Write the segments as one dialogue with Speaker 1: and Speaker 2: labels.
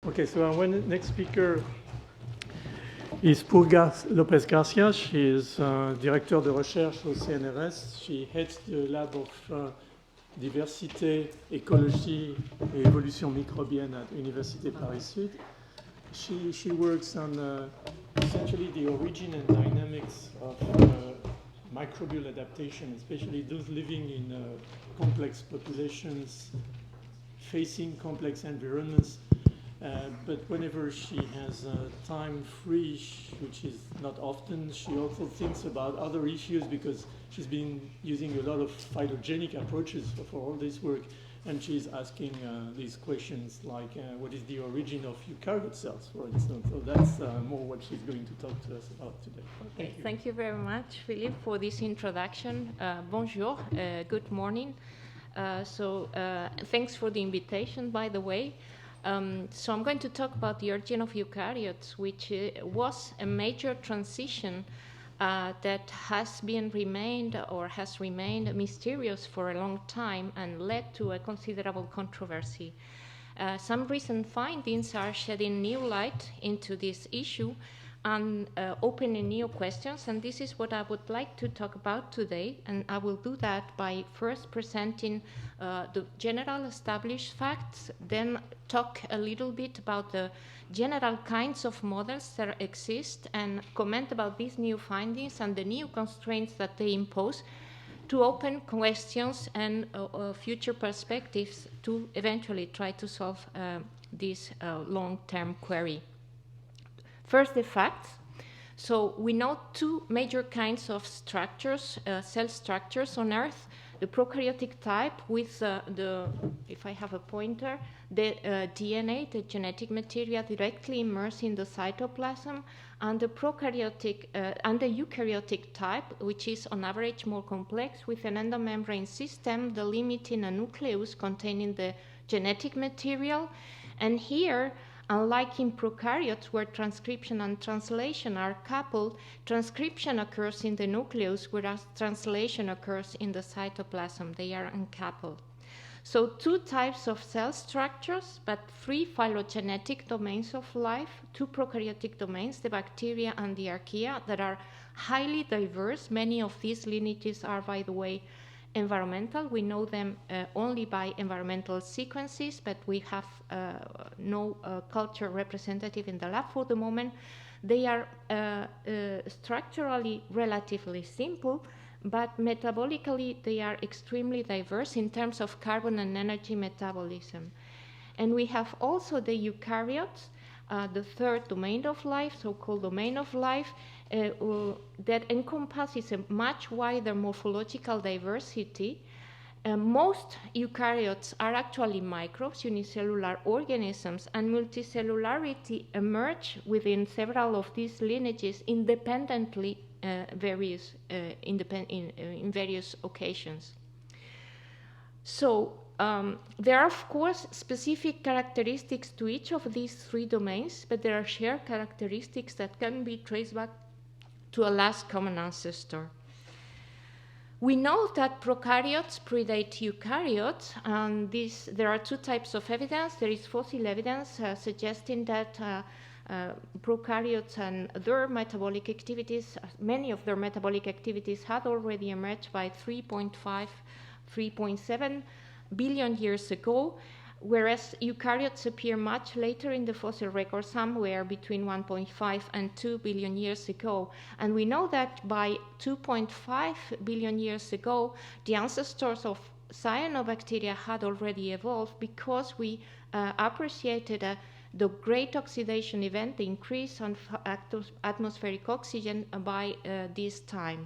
Speaker 1: Okay, so our next speaker is Purificación López-García. She is directeur de recherche au CNRS. She heads the lab of diversité, écologie et évolution microbienne at Université Paris-Sud. She works on essentially the origin and dynamics of microbial adaptation, especially those living in complex populations, facing complex environments. But whenever she has time free, which is not often, she also thinks about other issues because she's been using a lot of phylogenetic approaches for all this work. And she's asking these questions like, what is the origin of eukaryote cells, for instance? So that's more what she's going to talk to us about today.
Speaker 2: Okay, thank you very much, Philippe, for this introduction. Bonjour, good morning. Thanks for the invitation, by the way. So I'm going to talk about the origin of eukaryotes, which was a major transition that has remained mysterious for a long time and led to a considerable controversy. Some recent findings are shedding new light into this issue and opening new questions, and this is what I would like to talk about today. And I will do that by first presenting the general established facts, then talk a little bit about the general kinds of models that exist and comment about these new findings and the new constraints that they impose to open questions and future perspectives to eventually try to solve this long-term query. First, the facts. So we know two major kinds of structures, cell structures on Earth. The prokaryotic type with if I have a pointer, the DNA, the genetic material directly immersed in the cytoplasm, and the prokaryotic and the eukaryotic type, which is on average more complex with an endomembrane system delimiting a nucleus containing the genetic material. And here, unlike in prokaryotes, where transcription and translation are coupled, transcription occurs in the nucleus, whereas translation occurs in the cytoplasm. They are uncoupled. So two types of cell structures, but three phylogenetic domains of life, two prokaryotic domains, the bacteria and the archaea, that are highly diverse. Many of these lineages are, by the way, environmental. We know them only by environmental sequences, but we have no culture representative in the lab for the moment. They are structurally relatively simple, but metabolically they are extremely diverse in terms of carbon and energy metabolism. And we have also the eukaryotes, the third domain of life, so-called domain of life, that encompasses a much wider morphological diversity. Most eukaryotes are actually microbes, unicellular organisms, and multicellularity emerge within several of these lineages independently in various occasions. So there are, of course, specific characteristics to each of these three domains, but there are shared characteristics that can be traced back to a last common ancestor. We know that prokaryotes predate eukaryotes, and there are two types of evidence. There is fossil evidence suggesting that prokaryotes and their metabolic activities, many of their metabolic activities had already emerged by 3.5, 3.7 billion years ago, whereas eukaryotes appear much later in the fossil record, somewhere between 1.5 and 2 billion years ago. And we know that by 2.5 billion years ago, the ancestors of cyanobacteria had already evolved because we appreciated the great oxidation event, the increase on atmospheric oxygen by this time.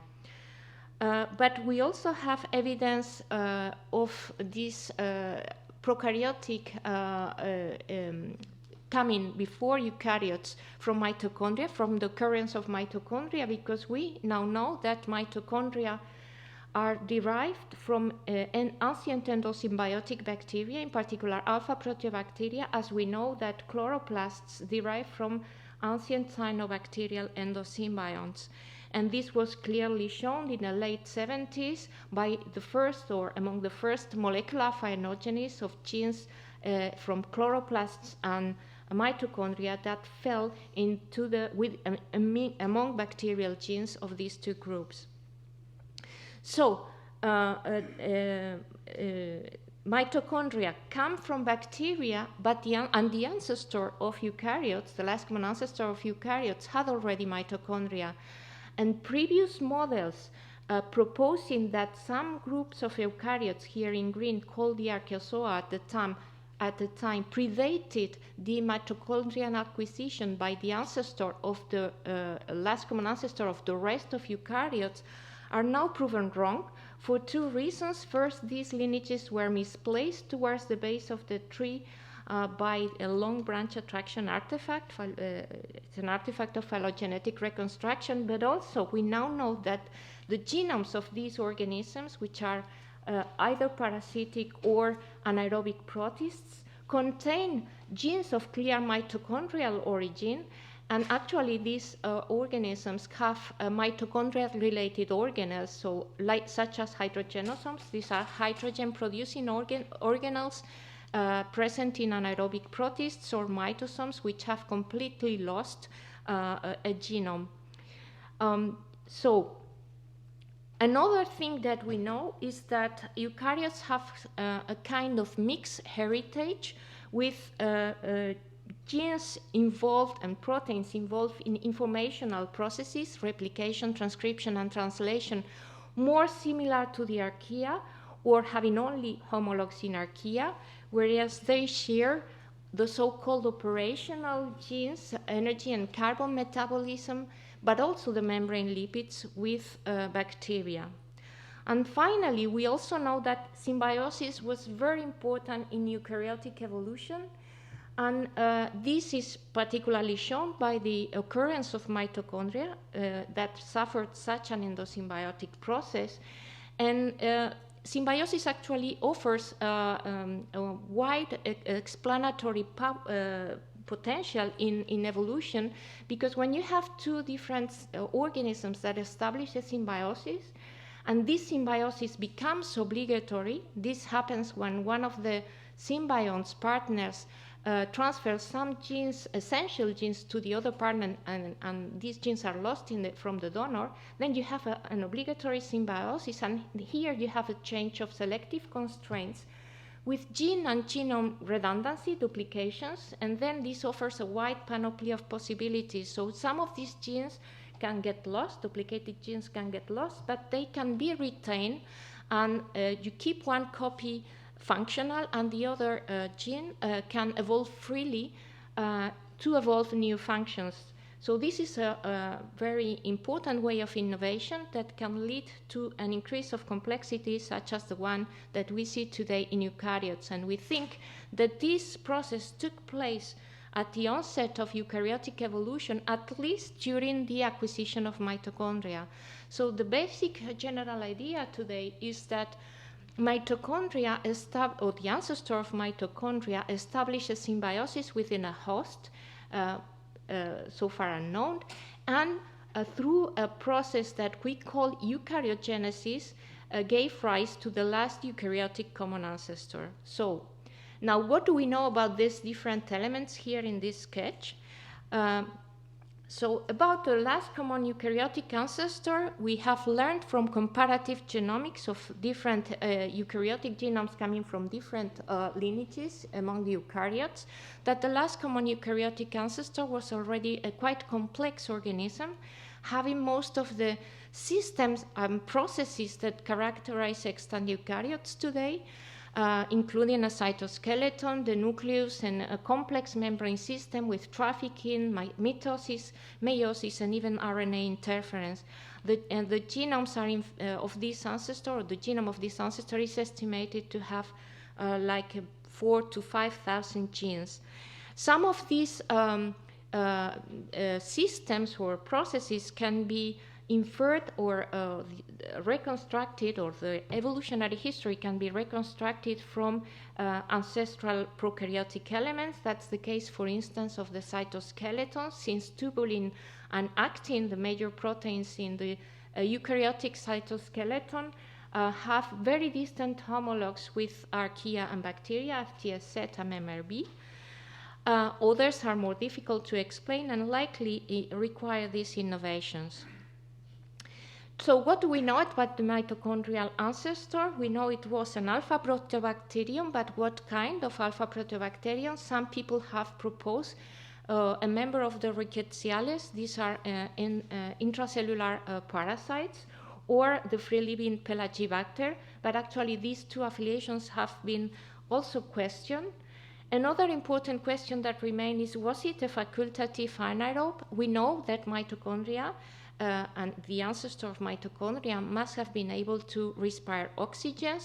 Speaker 2: But we also have evidence of this prokaryotic coming before eukaryotes from mitochondria, from the occurrence of mitochondria, because we now know that mitochondria are derived from an ancient endosymbiotic bacteria, in particular alpha proteobacteria, as we know that chloroplasts derive from ancient cyanobacterial endosymbionts. And this was clearly shown in the late 70s by the first, or among the first, molecular phylogenes of genes from chloroplasts and mitochondria that fell into among bacterial genes of these two groups. So mitochondria come from bacteria, but the ancestor of eukaryotes, the last common ancestor of eukaryotes, had already mitochondria. And previous models proposing that some groups of eukaryotes, here in green, called the Archaeozoa at the time, predated the mitochondrial acquisition by the ancestor of the last common ancestor of the rest of eukaryotes, are now proven wrong for two reasons. First, these lineages were misplaced towards the base of the tree by a long branch attraction artifact. It's an artifact of phylogenetic reconstruction, but also we now know that the genomes of these organisms, which are either parasitic or anaerobic protists, contain genes of clear mitochondrial origin. And actually, these organisms have mitochondria-related organelles, so such as hydrogenosomes. These are hydrogen-producing organelles present in anaerobic protists, or mitosomes, which have completely lost a genome. So another thing that we know is that eukaryotes have a kind of mixed heritage with genes involved and proteins involved in informational processes, replication, transcription, and translation, more similar to the archaea, or having only homologs in archaea, whereas they share the so-called operational genes, energy and carbon metabolism, but also the membrane lipids with bacteria. And finally, we also know that symbiosis was very important in eukaryotic evolution. And this is particularly shown by the occurrence of mitochondria that suffered such an endosymbiotic process. And symbiosis actually offers a wide explanatory potential in evolution, because when you have two different organisms that establish a symbiosis, and this symbiosis becomes obligatory, this happens when one of the symbiont's partners transfer some genes, essential genes, to the other partner, and these genes are lost from the donor, then you have an obligatory symbiosis, and here you have a change of selective constraints with gene and genome redundancy, duplications, and then this offers a wide panoply of possibilities. So some of these genes can get lost, duplicated genes can get lost, but they can be retained, and you keep one copy functional, and the other gene can evolve freely to evolve new functions. So this is a very important way of innovation that can lead to an increase of complexity, such as the one that we see today in eukaryotes. And we think that this process took place at the onset of eukaryotic evolution, at least during the acquisition of mitochondria. So the basic general idea today is that mitochondria, or the ancestor of mitochondria, establishes symbiosis within a host, so far unknown, and through a process that we call eukaryogenesis, gave rise to the last eukaryotic common ancestor. So now, what do we know about these different elements here in this sketch? So about the last common eukaryotic ancestor, we have learned from comparative genomics of different eukaryotic genomes coming from different lineages among the eukaryotes, that the last common eukaryotic ancestor was already a quite complex organism, having most of the systems and processes that characterize extant eukaryotes today, including a cytoskeleton, the nucleus, and a complex membrane system with trafficking, mitosis, meiosis, and even RNA interference. The genomes are of this ancestor, or the genome of this ancestor, is estimated to have like 4,000 to 5,000 genes. Some of these systems or processes can be inferred or reconstructed, or the evolutionary history can be reconstructed from ancestral prokaryotic elements. That's the case, for instance, of the cytoskeleton, since tubulin and actin, the major proteins in the eukaryotic cytoskeleton, have very distant homologs with archaea and bacteria, FTSZ and MRB. Others are more difficult to explain and likely require these innovations. So what do we know about the mitochondrial ancestor? We know it was an alpha proteobacterium, but what kind of alpha proteobacterium? Some people have proposed a member of the Rickettsiales. These are intracellular parasites, or the free-living Pelagibacter, but actually these two affiliations have been also questioned. Another important question that remains is, was it a facultative anaerobe? We know that mitochondria and the ancestor of mitochondria must have been able to respire oxygen,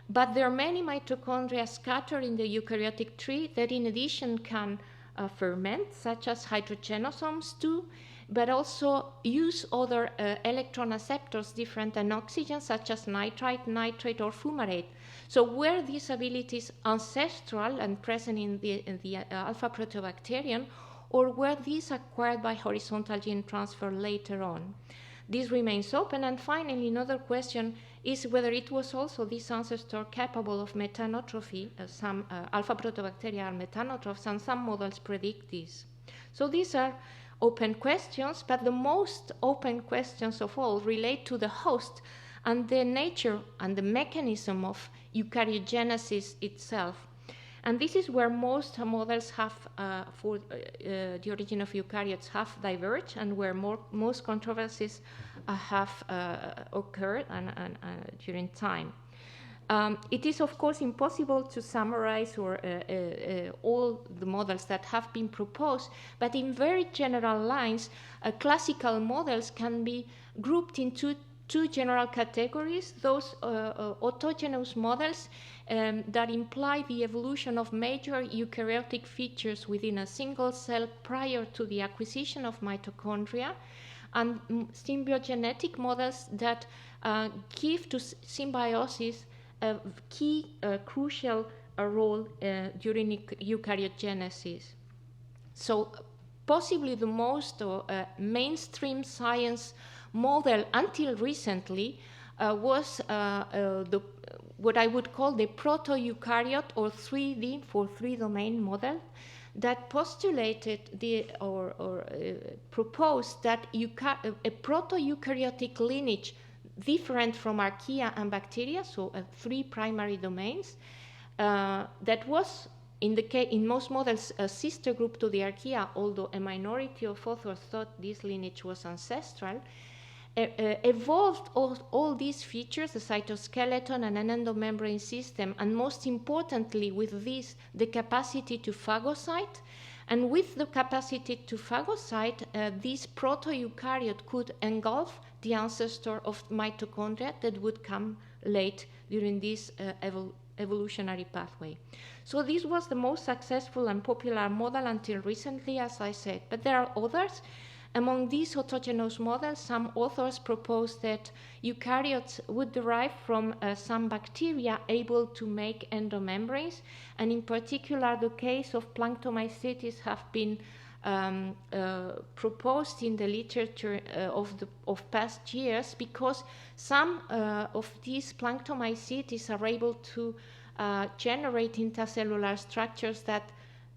Speaker 2: but there are many mitochondria scattered in the eukaryotic tree that in addition can ferment, such as hydrogenosomes too, but also use other electron acceptors different than oxygen, such as nitrite, nitrate, or fumarate. So were these abilities ancestral and present in the alpha proteobacterium, or were these acquired by horizontal gene transfer later on? This remains open. And finally, another question is whether it was also this ancestor capable of methanotrophy. Some alpha proteobacteria are methanotrophs, and some models predict this. So these are open questions, but the most open questions of all relate to the host and the nature and the mechanism of eukaryogenesis itself. And this is where most models have, for the origin of eukaryotes, have diverged, and where most controversies have occurred during time. It is, of course, impossible to summarize all the models that have been proposed, but in very general lines, classical models can be grouped into two general categories: those autogenous models that imply the evolution of major eukaryotic features within a single cell prior to the acquisition of mitochondria, and symbiogenetic models that give to symbiosis a key, crucial role during eukaryogenesis. So possibly the most mainstream science model until recently was what I would call the proto-eukaryote, or 3D for three-domain model, that postulated proposed that a proto-eukaryotic lineage different from archaea and bacteria, so three primary domains, that was in most models a sister group to the archaea, although a minority of authors thought this lineage was ancestral, evolved all these features, the cytoskeleton and an endomembrane system, and most importantly with this, the capacity to phagocyte. And with the capacity to phagocyte, this proto-eukaryote could engulf the ancestor of mitochondria that would come late during this evolutionary pathway. So this was the most successful and popular model until recently, as I said. But there are others. Among these autogenous models, some authors proposed that eukaryotes would derive from some bacteria able to make endomembranes, and in particular the case of planktomycetes have been proposed in the literature of past years, because some of these planktomycetes are able to generate intercellular structures that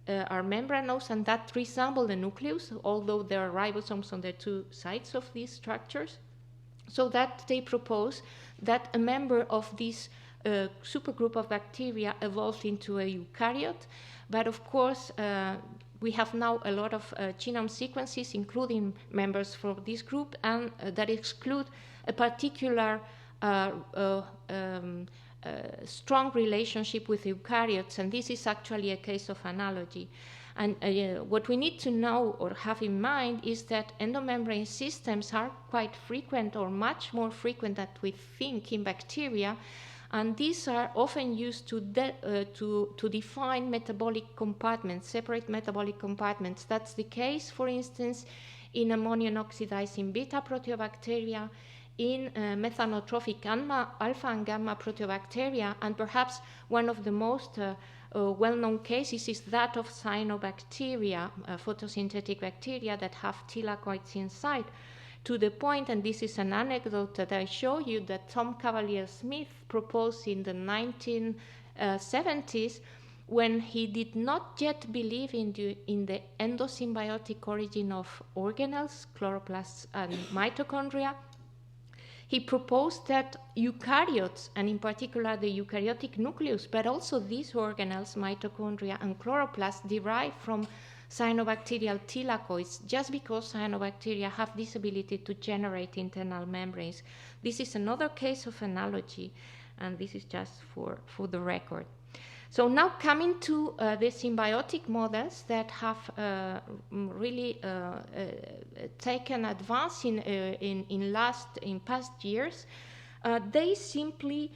Speaker 2: are membranous and that resemble the nucleus, although there are ribosomes on the two sides of these structures. So that they propose that a member of this supergroup of bacteria evolved into a eukaryote. But of course, we have now a lot of genome sequences, including members from this group, and that exclude a particular strong relationship with eukaryotes, and this is actually a case of analogy. And what we need to know or have in mind is that endomembrane systems are quite frequent, or much more frequent than we think in bacteria, and these are often used to define metabolic compartments, separate metabolic compartments. That's the case, for instance, in ammonium oxidizing beta proteobacteria, in methanotrophic alpha and gamma proteobacteria, and perhaps one of the most well-known cases is that of cyanobacteria, photosynthetic bacteria that have thylakoids inside, to the point, and this is an anecdote that I show you, that Tom Cavalier Smith proposed in the 1970s when he did not yet believe in the endosymbiotic origin of organelles, chloroplasts and mitochondria, he proposed that eukaryotes, and in particular the eukaryotic nucleus, but also these organelles, mitochondria and chloroplasts, derive from cyanobacterial thylakoids, just because cyanobacteria have this ability to generate internal membranes. This is another case of analogy, and this is just for the record. So now coming to the symbiotic models that have really taken advance in past years, they simply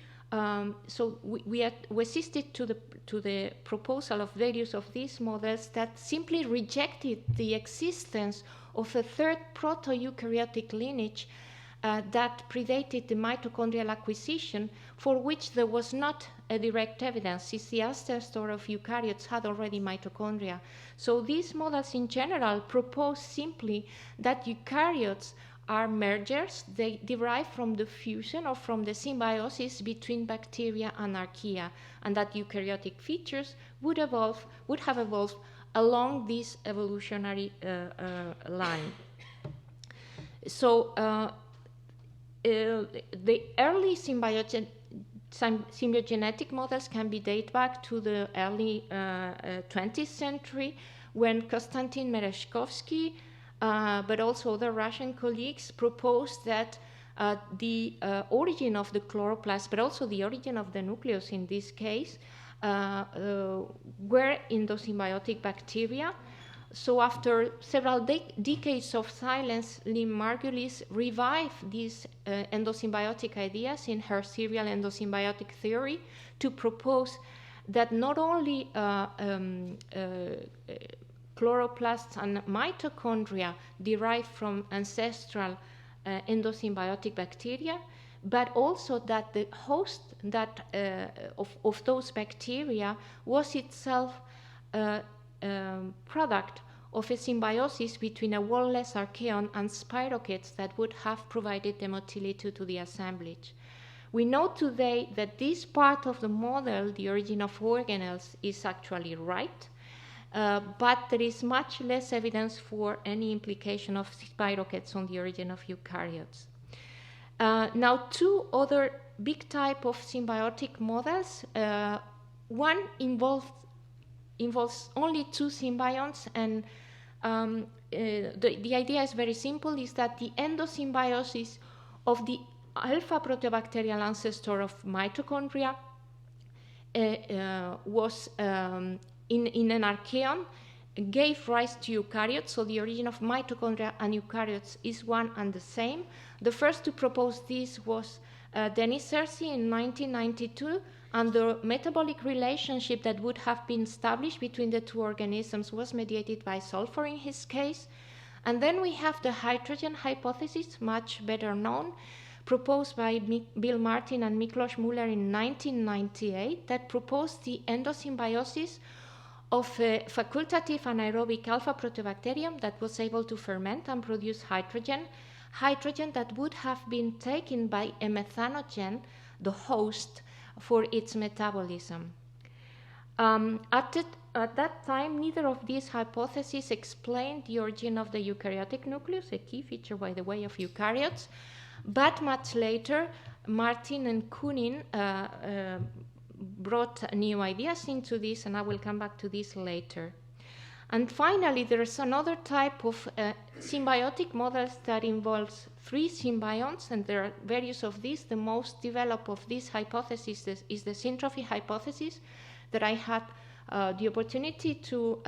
Speaker 2: we assisted to the proposal of various of these models that simply rejected the existence of a third proto-eukaryotic lineage that predated the mitochondrial acquisition, for which there was not a direct evidence, since the ancestor of eukaryotes had already mitochondria. So these models in general propose simply that eukaryotes are mergers. They derive from the fusion or from the symbiosis between bacteria and archaea, and that eukaryotic features would have evolved along this evolutionary line. So the early symbiogenetic models can be dated back to the early 20th century, when Konstantin Merezhkovsky, but also other Russian colleagues, proposed that the origin of the chloroplast, but also the origin of the nucleus in this case, were endosymbiotic bacteria. So after several decades of silence, Lynn Margulis revived these endosymbiotic ideas in her serial endosymbiotic theory to propose that not only chloroplasts and mitochondria derive from ancestral endosymbiotic bacteria, but also that the host of those bacteria was itself product of a symbiosis between a wall-less archaeon and spirochetes that would have provided the motility to the assemblage. We know today that this part of the model, the origin of organelles, is actually right, but there is much less evidence for any implication of spirochetes on the origin of eukaryotes. Now, two other big type of symbiotic models. One involves only two symbionts, and the idea is very simple, is that the endosymbiosis of the alpha proteobacterial ancestor of mitochondria was in an archaeon, gave rise to eukaryotes, so the origin of mitochondria and eukaryotes is one and the same. The first to propose this was Denis Searcy in 1992, and the metabolic relationship that would have been established between the two organisms was mediated by sulfur in his case. And then we have the hydrogen hypothesis, much better known, proposed by Bill Martin and Miklos Muller in 1998, that proposed the endosymbiosis of a facultative anaerobic alpha proteobacterium that was able to ferment and produce hydrogen that would have been taken by a methanogen, the host, for its metabolism. At that time, neither of these hypotheses explained the origin of the eukaryotic nucleus, a key feature, by the way, of eukaryotes. But much later, Martin and Kunin brought new ideas into this, and I will come back to this later. And finally, there is another type of symbiotic models that involves three symbionts, and there are various of these. The most developed of these hypotheses is the syntrophy hypothesis that I had the opportunity to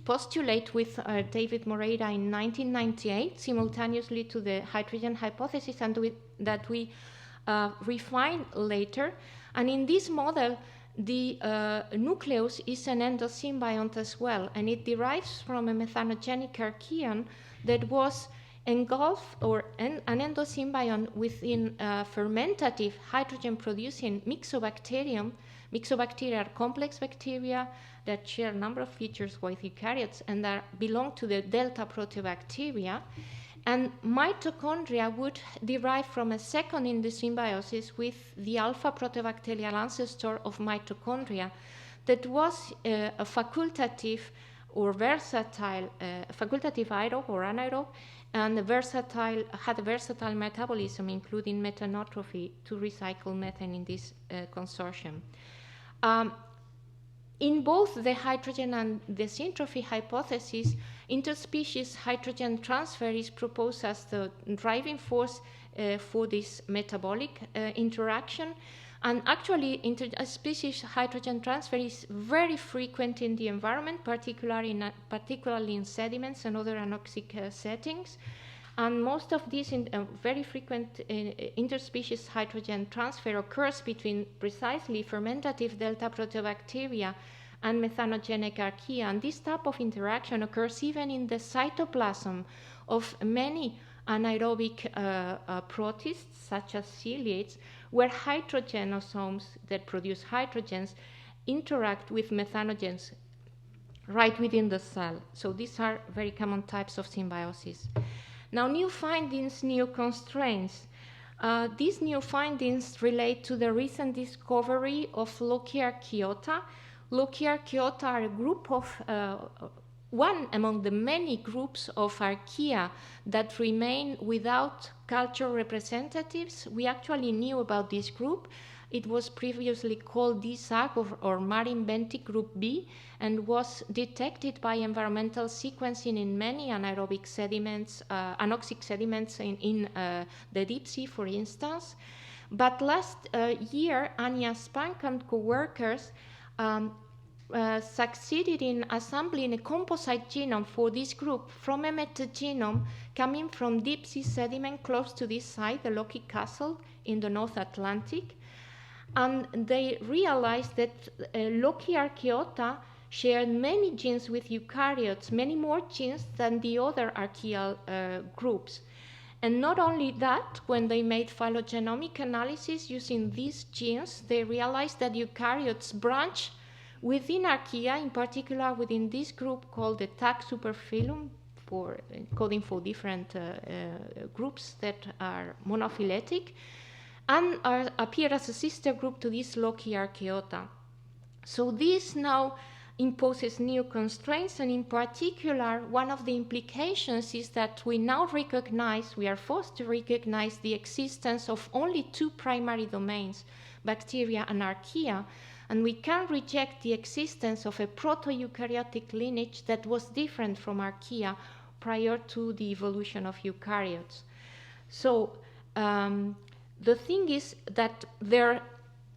Speaker 2: postulate with David Moreira in 1998, simultaneously to the hydrogen hypothesis, and that we refined later. And in this model, the nucleus is an endosymbiont as well, and it derives from a methanogenic archaeon that was engulfed, or an endosymbiont within a fermentative hydrogen-producing myxobacterium. Myxobacteria are complex bacteria that share a number of features with eukaryotes and that belong to the delta proteobacteria. And mitochondria would derive from a second endosymbiosis with the alpha proteobacterial ancestor of mitochondria that was a facultative or versatile, facultative aerobe or anaerobe, and had a versatile metabolism, including methanotrophy, to recycle methane in this consortium. In both the hydrogen and the syntrophy hypothesis, interspecies hydrogen transfer is proposed as the driving force for this metabolic interaction. And actually, interspecies hydrogen transfer is very frequent in the environment, particularly in sediments and other anoxic settings. And most of these very frequent interspecies hydrogen transfer occurs between precisely fermentative delta proteobacteria and methanogenic archaea. And this type of interaction occurs even in the cytoplasm of many anaerobic protists, such as ciliates, where hydrogenosomes that produce hydrogens interact with methanogens right within the cell. So these are very common types of symbiosis. Now, new findings, new constraints. These new findings relate to the recent discovery of Eukaryotes. Eukaryotes are a group of, one among the many groups of archaea that remain without cultural representatives. We actually knew about this group. It was previously called DSAG or marine benthic group B, and was detected by environmental sequencing in many anaerobic sediments, anoxic sediments in the deep sea, for instance. But last year, Anja Spank and co-workers succeeded in assembling a composite genome for this group from a metagenome coming from deep sea sediment close to this site, the Loki Castle in the North Atlantic. And they realized that Eukaryotes shared many genes with eukaryotes, many more genes than the other archaeal groups. And not only that, when they made phylogenomic analysis using these genes, they realized that eukaryotes branch within archaea, in particular within this group called the TAG superphylum, for coding for different groups that are monophyletic, and appear as a sister group to this Eukaryotes. So this now imposes new constraints, and in particular, one of the implications is that we now recognize, we are forced to recognize the existence of only two primary domains, bacteria and archaea, and we can reject the existence of a proto-eukaryotic lineage that was different from archaea prior to the evolution of eukaryotes. So the thing is that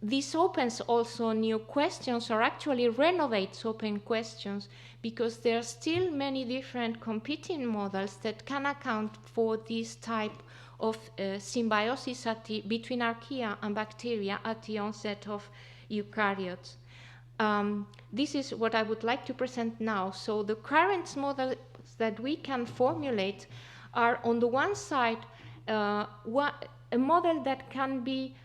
Speaker 2: this opens also new questions, or actually renovates open questions, because there are still many different competing models that can account for this type of symbiosis between archaea and bacteria at the onset of eukaryotes. This is what I would like to present now. So the current models that we can formulate are, on the one side, a model that can be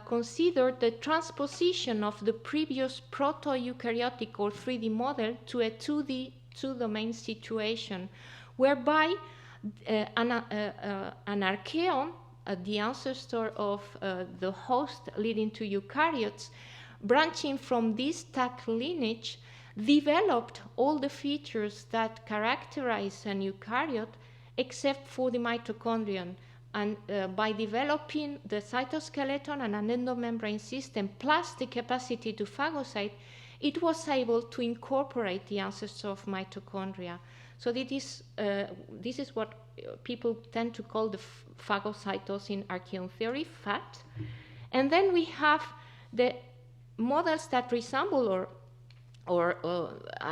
Speaker 2: considered the transposition of the previous proto-eukaryotic or 3D model to a 2D, two-domain situation, whereby an archaeon, the ancestor of the host leading to eukaryotes, branching from this TAG lineage, developed all the features that characterize an eukaryote except for the mitochondrion. And by developing the cytoskeleton and an endomembrane system, plus the capacity to phagocyte, it was able to incorporate the ancestor of mitochondria. So this is what people tend to call the phagocytose in archaeon theory, FAT. And then we have the models that resemble or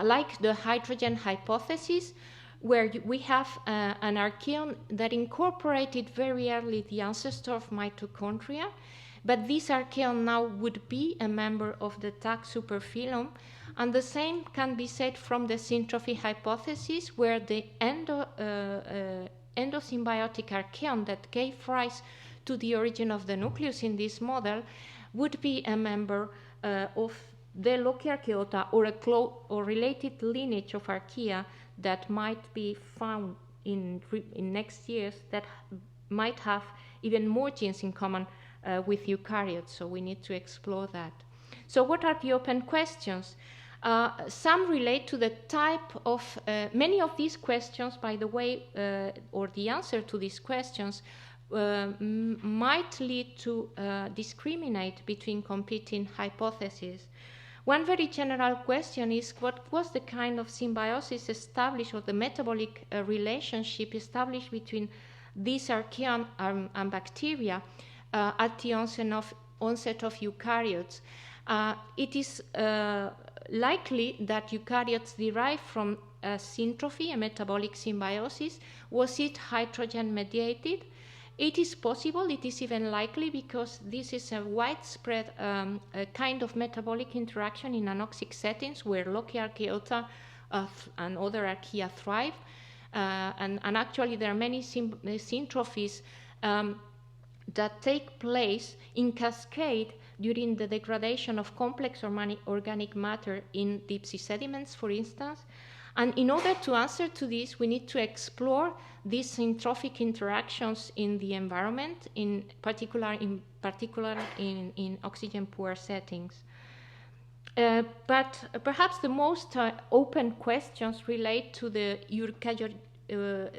Speaker 2: like the hydrogen hypothesis, where we have an archaeon that incorporated very early the ancestor of mitochondria, but this archaeon now would be a member of the TAG superphylum, and the same can be said from the syntrophy hypothesis, where the endosymbiotic archaeon that gave rise to the origin of the nucleus in this model would be a member of the Eukaryotes, or related lineage of archaea that might be found in next years, that might have even more genes in common with eukaryotes. So we need to explore that. So what are the open questions? Some relate to the type of, many of these questions, by the way, or the answer to these questions might lead to discriminate between competing hypotheses. One very general question is, what was the kind of symbiosis established, or the metabolic relationship established between these archaea and bacteria at the onset of eukaryotes? It is likely that eukaryotes derived from a syntrophy, a metabolic symbiosis. Was it hydrogen mediated? It is possible, it is even likely, because this is a widespread kind of metabolic interaction in anoxic settings where Loci-Archaeota and other archaea thrive. And actually there are many syntrophies that take place in cascade during the degradation of complex organic matter in deep sea sediments, for instance. And in order to answer to this, we need to explore these syntrophic interactions in the environment, in particular in oxygen-poor settings. But perhaps the most open questions relate to the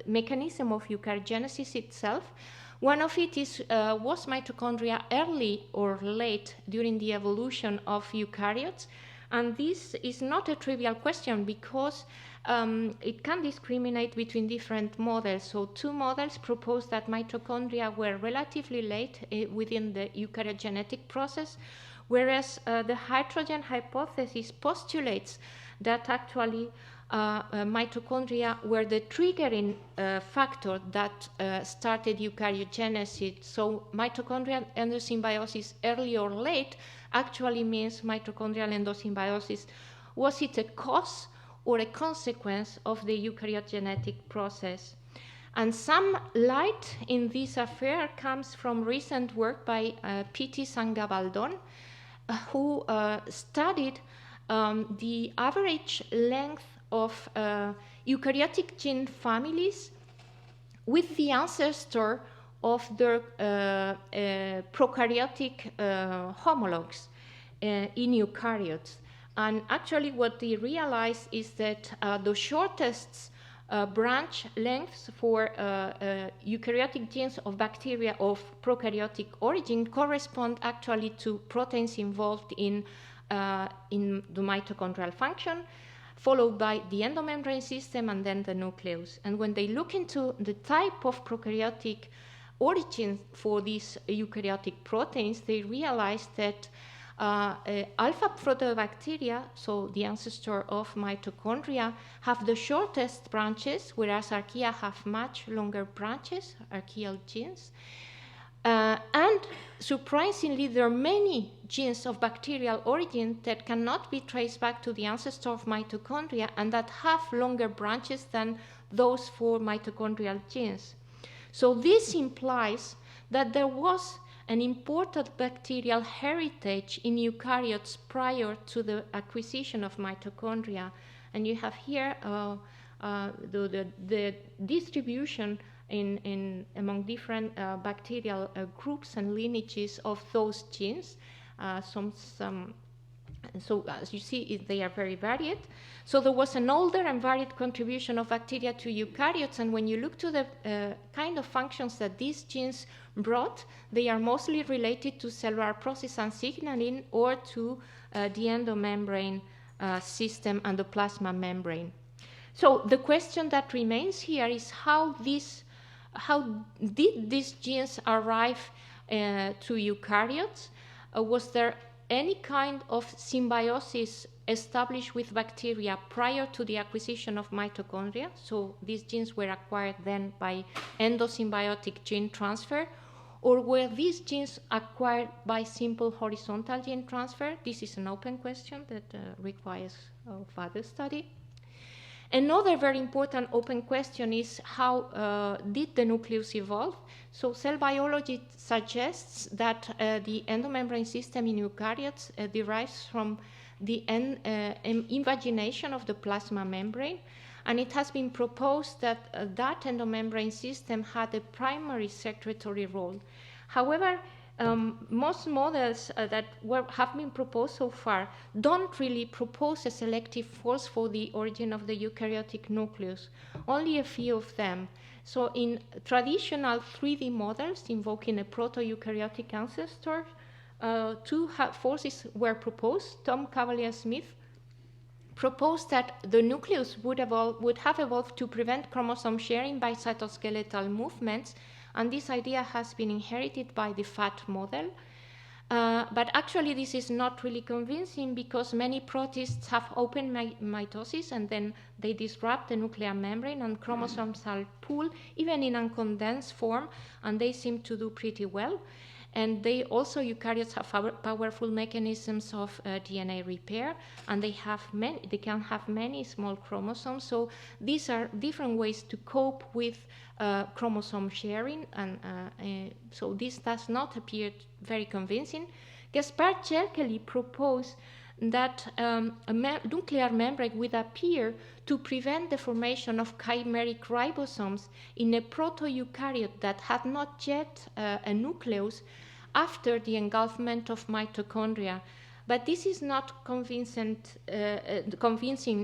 Speaker 2: mechanism of eukaryogenesis itself. One of it is, was mitochondria early or late during the evolution of eukaryotes? And this is not a trivial question, because it can discriminate between different models. So two models propose that mitochondria were relatively late within the eukaryogenetic process, whereas the hydrogen hypothesis postulates that actually mitochondria were the triggering factor that started eukaryogenesis. So mitochondrial endosymbiosis early or late actually means mitochondrial endosymbiosis. Was it a cause or a consequence of the eukaryogenetic process? And some light in this affair comes from recent work by Pittis and Gabaldon, who studied the average length of eukaryotic gene families with the ancestor of their prokaryotic homologues in eukaryotes. And actually what they realized is that the shortest branch lengths for eukaryotic genes of bacteria of prokaryotic origin correspond actually to proteins involved in the mitochondrial function, followed by the endomembrane system and then the nucleus. And when they look into the type of prokaryotic origin for these eukaryotic proteins, they realize that alpha proteobacteria, so the ancestor of mitochondria, have the shortest branches, whereas archaea have much longer branches, archaeal genes. And surprisingly, there are many genes of bacterial origin that cannot be traced back to the ancestor of mitochondria and that have longer branches than those for mitochondrial genes. So this implies that there was an important bacterial heritage in eukaryotes prior to the acquisition of mitochondria. And you have here the distribution among different bacterial groups and lineages of those genes. So as you see, they are very varied. So there was an older and varied contribution of bacteria to eukaryotes, and when you look to the kind of functions that these genes brought, they are mostly related to cellular process and signaling, or to the endomembrane system and the plasma membrane. So the question that remains here is how did these genes arrive to eukaryotes? Was there any kind of symbiosis established with bacteria prior to the acquisition of mitochondria? So these genes were acquired then by endosymbiotic gene transfer, or were these genes acquired by simple horizontal gene transfer? This is an open question that requires further study. Another very important open question is how did the nucleus evolve? So cell biology suggests that the endomembrane system in eukaryotes derives from the invagination of the plasma membrane, and it has been proposed that that endomembrane system had a primary secretory role. However, most models that have been proposed so far don't really propose a selective force for the origin of the eukaryotic nucleus, only a few of them. So in traditional 3D models invoking a proto-eukaryotic ancestor, two forces were proposed. Tom Cavalier-Smith proposed that the nucleus would have evolved to prevent chromosome sharing by cytoskeletal movements, and this idea has been inherited by the FAT model. But actually this is not really convincing, because many protists have open mitosis and then they disrupt the nuclear membrane and chromosomes are pulled even in uncondensed form, and they seem to do pretty well. And they also, eukaryotes have powerful mechanisms of DNA repair, and they can have many small chromosomes. So these are different ways to cope with chromosome sharing, and so this does not appear very convincing. Gaspard Cerquely proposed that a nuclear membrane would appear to prevent the formation of chimeric ribosomes in a proto-eukaryote that had not yet a nucleus after the engulfment of mitochondria. But this is not convincing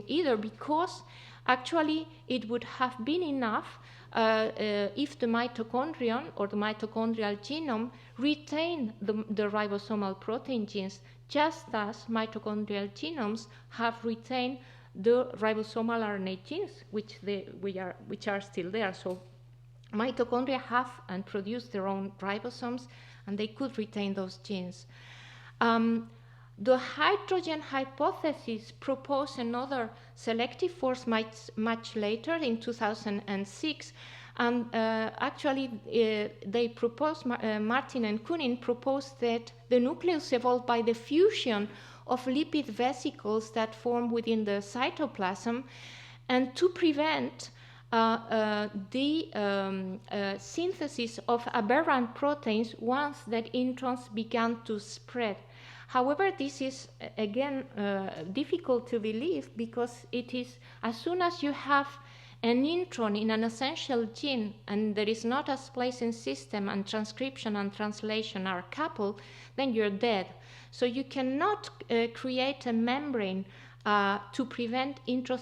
Speaker 2: either, because actually it would have been enough if the mitochondrion or the mitochondrial genome retained the ribosomal protein genes, just as mitochondrial genomes have retained the ribosomal RNA genes, which are still there. So mitochondria have and produce their own ribosomes, and they could retain those genes. The hydrogen hypothesis proposed another selective force much later, in 2006, and actually they proposed, Martin and Kunin proposed that the nucleus evolved by the fusion of lipid vesicles that form within the cytoplasm, and to prevent the synthesis of aberrant proteins once that introns began to spread. However, this is again difficult to believe, because it is, as soon as you have an intron in an essential gene and there is not a splicing system and transcription and translation are coupled, then you're dead. So you cannot create a membrane to prevent intron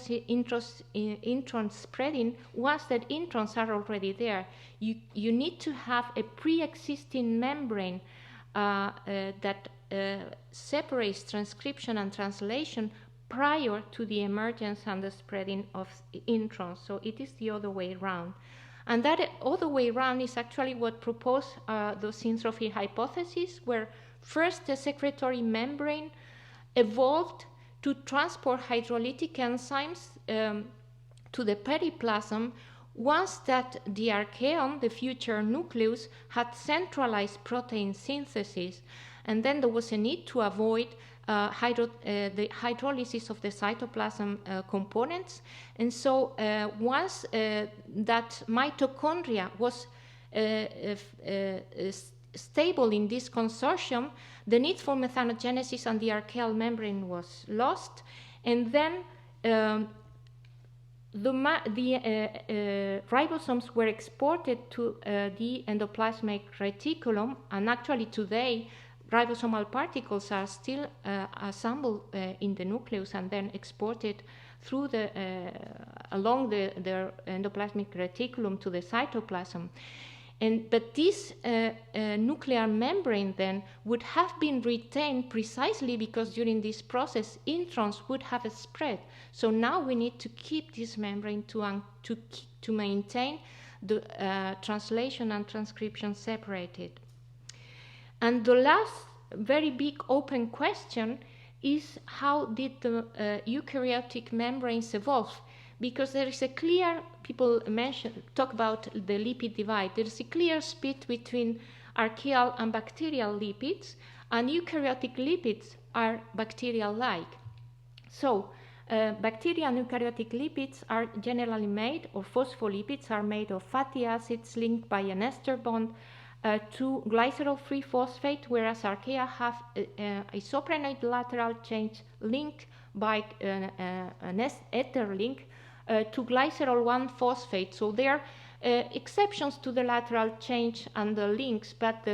Speaker 2: spreading once that introns are already there. You need to have a pre-existing membrane that separates transcription and translation prior to the emergence and the spreading of introns. So it is the other way around. And that other way around is actually what proposed the synthrophy hypothesis, where first the secretory membrane evolved to transport hydrolytic enzymes to the periplasm once that the archaeon, the future nucleus, had centralized protein synthesis. And then there was a need to avoid the hydrolysis of the cytoplasm components. And so once that mitochondria was stable in this consortium, the need for methanogenesis and the archaeal membrane was lost. And then the ribosomes were exported to the endoplasmic reticulum, and actually today ribosomal particles are still assembled in the nucleus and then exported through along the endoplasmic reticulum to the cytoplasm. But this nuclear membrane then would have been retained precisely because during this process introns would have spread. So now we need to keep this membrane to maintain the translation and transcription separated. And the last very big open question is, how did the eukaryotic membranes evolve? Because there is a clear, people talk about the lipid divide. There is a clear split between archaeal and bacterial lipids, and eukaryotic lipids are bacterial-like. So bacteria and eukaryotic lipids are generally made, or phospholipids are made of fatty acids linked by an ester bond to glycerol-free phosphate, whereas archaea have a isoprenoid lateral change linked by an ether link to glycerol-1 phosphate. So there are exceptions to the lateral change and the links, but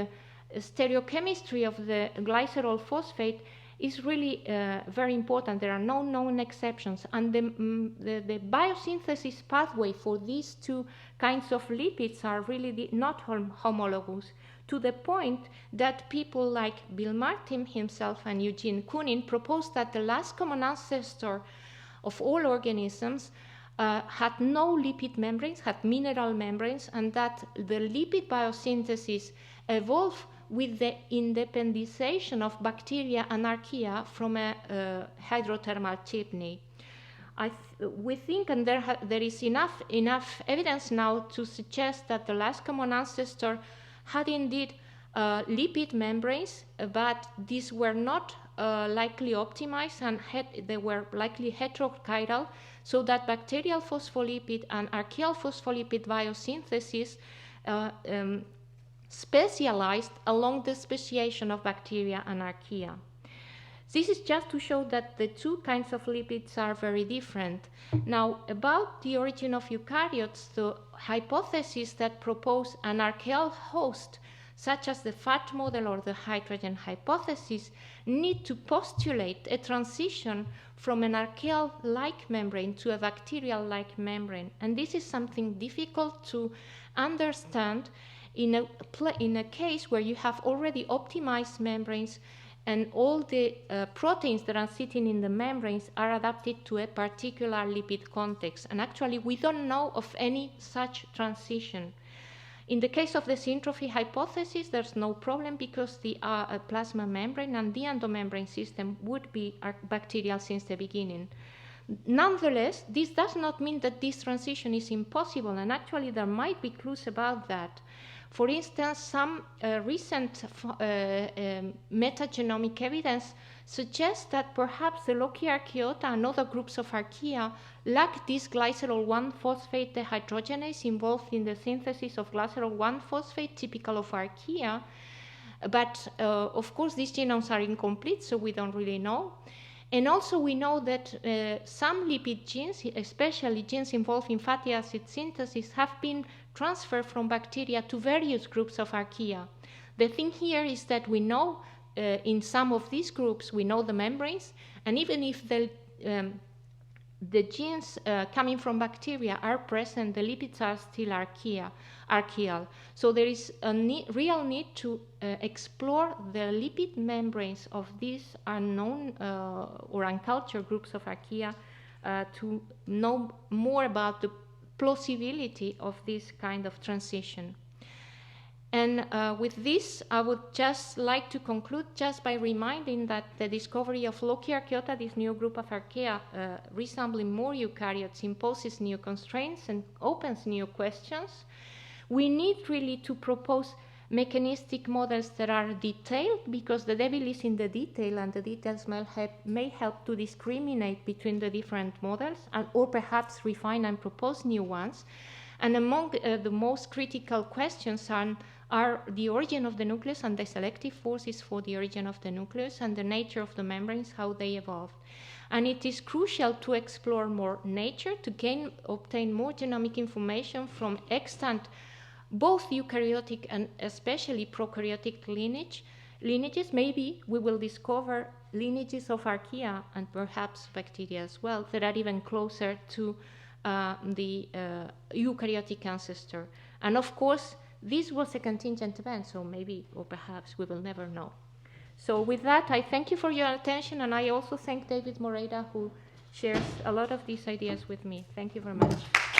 Speaker 2: stereochemistry of the glycerol phosphate is really very important. There are no known exceptions, and the biosynthesis pathway for these two kinds of lipids are really not homologous, to the point that people like Bill Martin himself and Eugene Koonin proposed that the last common ancestor of all organisms had no lipid membranes, had mineral membranes, and that the lipid biosynthesis evolved with the independization of bacteria and archaea from a hydrothermal chimney. We think, and there is enough evidence now to suggest that the last common ancestor had indeed lipid membranes, but these were not likely optimized, and they were likely heterochiral, so that bacterial phospholipid and archaeal phospholipid biosynthesis specialized along the speciation of bacteria and archaea. This is just to show that the two kinds of lipids are very different. Now, about the origin of eukaryotes, the hypothesis that propose an archaeal host, such as the fat model or the hydrogen hypothesis, need to postulate a transition from an archaeal-like membrane to a bacterial-like membrane. And this is something difficult to understand in a case where you have already optimized membranes and all the proteins that are sitting in the membranes are adapted to a particular lipid context. And actually, we don't know of any such transition. In the case of the syntrophy hypothesis, there's no problem because the plasma membrane and the endomembrane system would be bacterial since the beginning. Nonetheless, this does not mean that this transition is impossible, and actually there might be clues about that. For instance, some recent metagenomic evidence suggests that perhaps the Lochiarchaeota and other groups of archaea lack this glycerol 1-phosphate dehydrogenase involved in the synthesis of glycerol 1-phosphate typical of archaea. But of course, these genomes are incomplete, so we don't really know. And also we know that some lipid genes, especially genes involved in fatty acid synthesis, have been transferred from bacteria to various groups of archaea. The thing here is that we know in some of these groups, we know the membranes, and even if the genes coming from bacteria are present, the lipids are still archaeal. So there is a real need to explore the lipid membranes of these unknown or uncultured groups of archaea to know more about the plausibility of this kind of transition. And with this, I would just like to conclude just by reminding that the discovery of Lochiarchaeota, this new group of archaea resembling more eukaryotes, imposes new constraints and opens new questions. We need really to propose mechanistic models that are detailed, because the devil is in the detail, and the details may help to discriminate between the different models, or perhaps refine and propose new ones. And among the most critical questions are the origin of the nucleus and the selective forces for the origin of the nucleus, and the nature of the membranes, how they evolved. And it is crucial to explore more nature, to obtain more genomic information from extant both eukaryotic and especially prokaryotic lineages. Maybe we will discover lineages of archaea and perhaps bacteria as well that are even closer to the eukaryotic ancestor. And of course, this was a contingent event, so maybe or perhaps we will never know. So with that, I thank you for your attention, and I also thank David Moreira, who shares a lot of these ideas with me. Thank you very much.